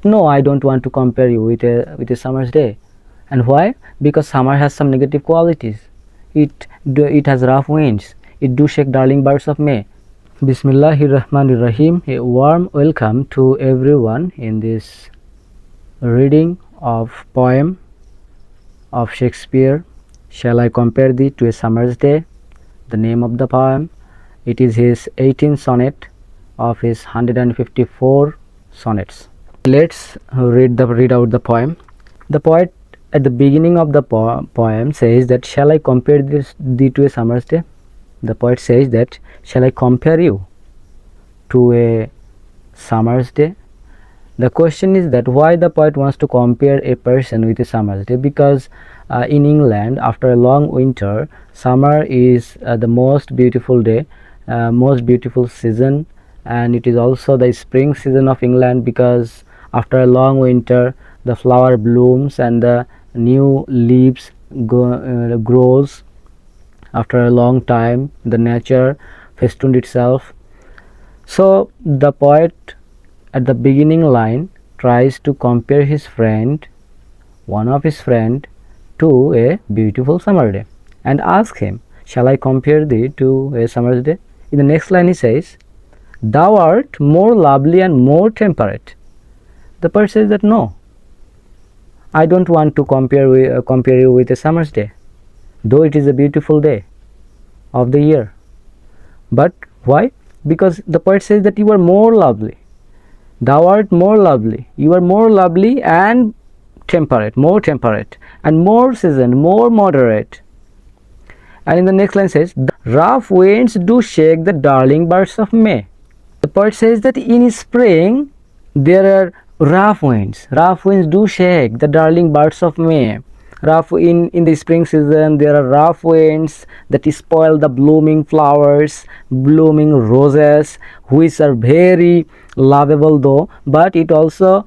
that no, I don't want to compare you with a summer's day. And why? Because summer has some negative qualities. It has rough winds. It do shake darling birds of May. Bismillahirrahmanirrahim. A warm welcome to everyone in this reading of poem of Shakespeare. Shall I compare thee to a summer's day? The name of the poem. It is his 18th sonnet of his 154 sonnets. Let's read out the poem. The poet at the beginning of the poem says that, shall I compare thee to a summer's day? The poet says that, shall I compare you to a summer's day? The question is that why the poet wants to compare a person with a summer's day, because in England, after a long winter, summer is the most beautiful day, most beautiful season, and it is also the spring season of England, because after a long winter the flower blooms and the new leaves grows. After a long time the nature festooned itself. So the poet at the beginning line tries to compare his friend, one of his friend, to a beautiful summer day, and ask him, shall I compare thee to a summer's day? In the next line he says, thou art more lovely and more temperate. The poet says that no, I don't want to compare you with a summer's day, though it is a beautiful day of the year. But why? Because the poet says that you are more lovely. Thou art more lovely. You are more lovely and temperate, more temperate, and more seasoned, more moderate. And in the next line says, rough winds do shake the darling birds of May. The poet says that in spring there are rough winds. Rough winds do shake the darling birds of May. In the spring season there are rough winds that spoil the blooming flowers, blooming roses, which are very lovable though, but it also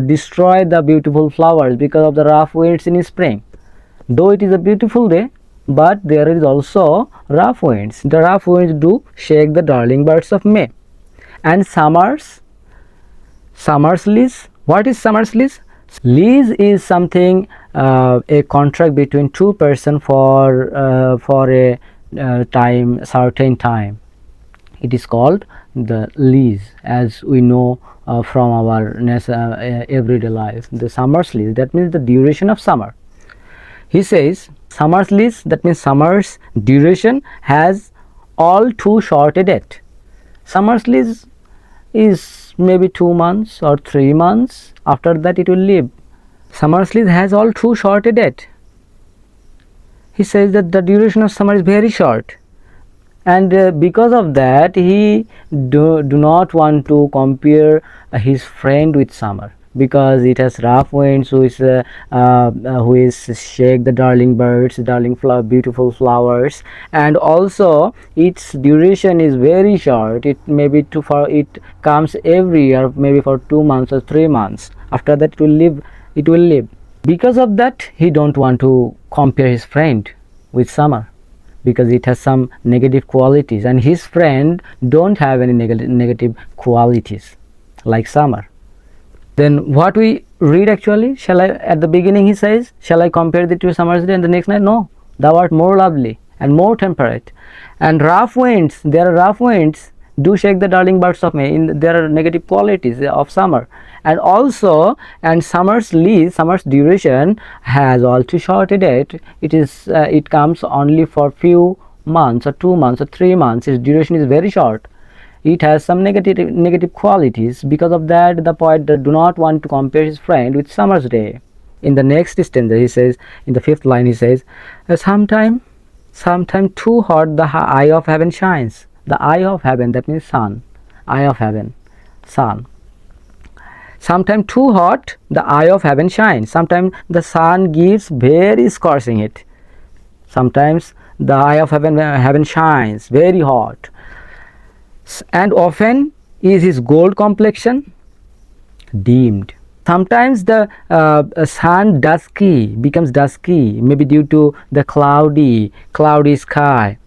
destroy the beautiful flowers because of the rough winds in spring. Though it is a beautiful day, but there is also rough winds. The rough winds do shake the darling birds of May. And summer's lease. What is summer's lease? Lease is something, a contract between two persons for a certain time. It is called the lease, as we know from our everyday life. The summer's lease, that means the duration of summer. He says summer's lease, that means summer's duration has all too short a date. Summer's lease is maybe 2 months or 3 months. After that it will leave. Summer's lease has all too short a date. He says that the duration of summer is very short, and because of that he do not want to compare his friend with summer, because it has rough winds which shake the darling birds, beautiful flowers, and also its duration is very short. It comes every year, maybe for 2 months or 3 months. After that it will leave. Because of that he don't want to compare his friend with summer, because it has some negative qualities, and his friend don't have any negative qualities like summer. Then what we read actually, at the beginning he says, shall I compare thee to a summer's day? And the next line, no, thou art more lovely and more temperate. And rough winds, there are rough winds do shake the darling birds of May. There are negative qualities of summer. And also, and summer's duration has all too short a date. It comes only for few months or 2 months or 3 months. Its duration is very short. It has some negative qualities. Because of that the poet do not want to compare his friend with summer's day. In the next stanza he says, in the 5th line he says, sometime too hot the eye of heaven shines. The eye of heaven, that means sun. Eye of heaven, sun. Sometime too hot the eye of heaven shines. Sometimes the sun gives very scorching heat. Sometimes the eye of heaven shines very hot. And often is his gold complexion dimmed. Sometimes the sun becomes dusky, maybe due to the cloudy sky.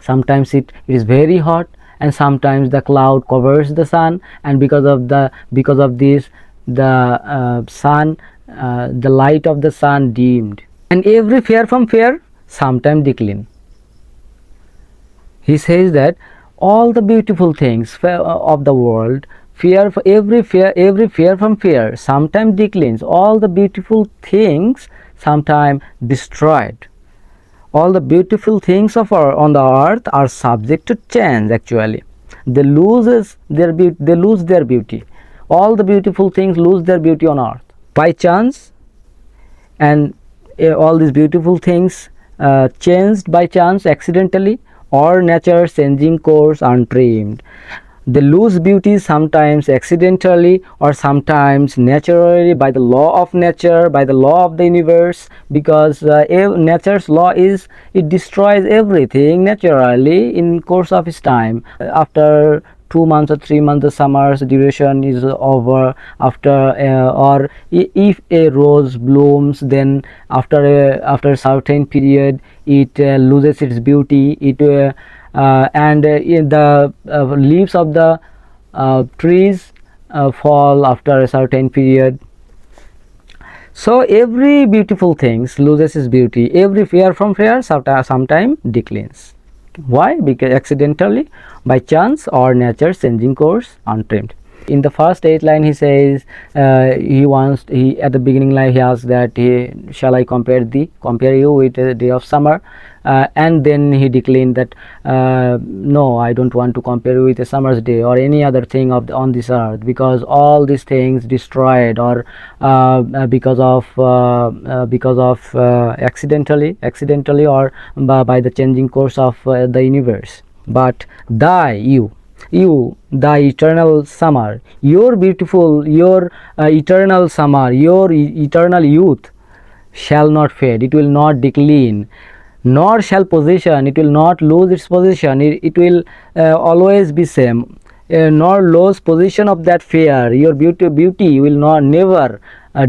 Sometimes it is very hot, and sometimes the cloud covers the sun, and because of this the sun, the light of the sun dimmed, and every fair from fair sometime decline. He says that all the beautiful things of the world, every fear from fear sometime declines. All the beautiful things sometime destroyed. All the beautiful things on the earth are subject to change. Actually, they they lose their beauty. All the beautiful things lose their beauty on earth by chance, and all these beautiful things changed by chance, accidentally, or nature changing course untrimmed. They lose beauty sometimes accidentally or sometimes naturally, by the law of nature, by the law of the universe, because nature's law is it destroys everything naturally in course of its time. After 2 months or 3 months the summer's duration is over. After or if a rose blooms, then after a certain period it loses its beauty. It and in the leaves of the trees fall after a certain period. So every beautiful things loses its beauty. Every fair from fair sometime declines. Why? Because accidentally, by chance, or nature changing course untrimmed. In the first 8 line he says, he at the beginning line he asks that shall I compare you with a day of summer, and then he declined that no, I don't want to compare you with a summer's day or any other thing on this earth, because all these things destroyed, or because of accidentally, or by the changing course of the universe. But the eternal summer, your beautiful, your eternal summer, your eternal youth shall not fade, it will not decline, nor shall position, it will not lose its position, it will always be same, nor lose position of that fair. Your beauty will not never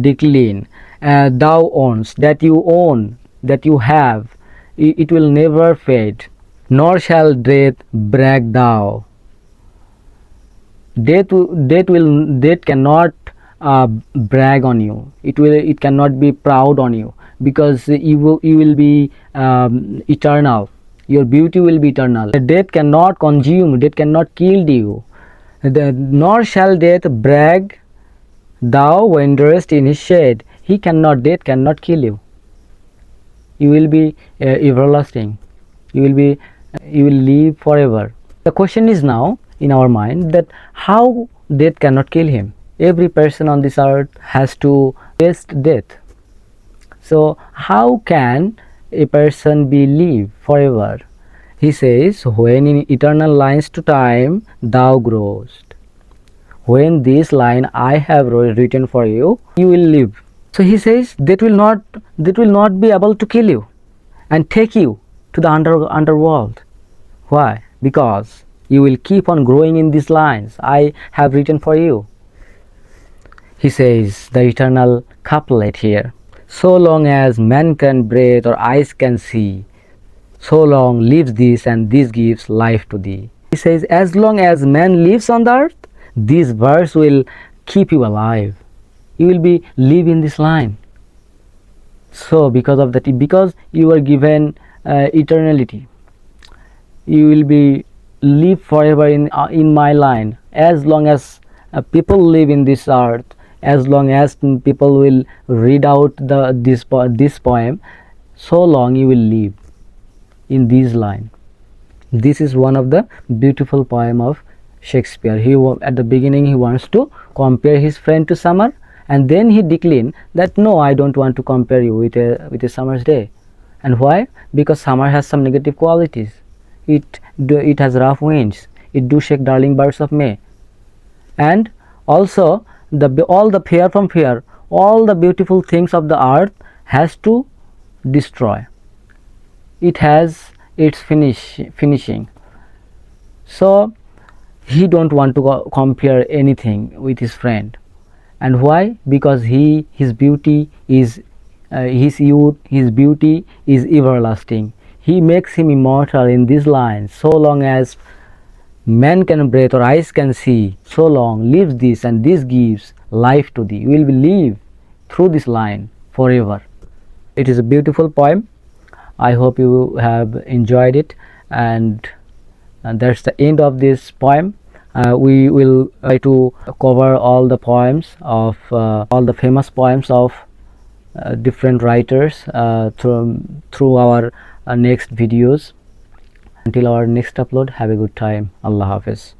decline. Thou owns, that you own, that you have, it will never fade. Nor shall death brag thou. Death cannot brag on you. It cannot be proud on you, because you will be eternal. Your beauty will be eternal. Death cannot consume, death cannot kill you. Nor shall death brag thou wanderest in his shade. Death cannot kill you. You will be everlasting. You will live forever. The question is now in our mind that how death cannot kill him. Every person on this earth has to taste death. So how can a person be live forever? He says, when in eternal lines to time thou growest, when this line I have written for you, you will live. So he says that will not be able to kill you and take you to the underworld. Why? Because you will keep on growing in these lines I have written for you. He says the eternal couplet here: so long as man can breathe or eyes can see, so long lives this, and this gives life to thee. He says, as long as man lives on the earth, this verse will keep you alive. You will be live in this line. So because you are given eternality, you will be live forever in my line. As long as people live in this earth, as long as people will read out this poem, so long you will live in this line. This is one of the beautiful poem of Shakespeare. At the beginning he wants to compare his friend to summer, and then he decline that no, I don't want to compare you with a summer's day. And why? Because summer has some negative qualities. It has rough winds, it do shake darling birds of May, and also all the fair from fair, all the beautiful things of the earth has to destroy. It has its finishing. So he don't want to compare anything with his friend. And why? Because his beauty is his youth, his beauty is everlasting. He makes him immortal in these lines: so long as man can breathe or eyes can see, so long lives this, and this gives life to thee. You will live through this line forever. It is a beautiful poem. I hope you have enjoyed it, and that's the end of this poem. We will try to cover all the poems of all the famous poems of different writers through our next videos. Until our next upload, have a good time. Allah Hafiz.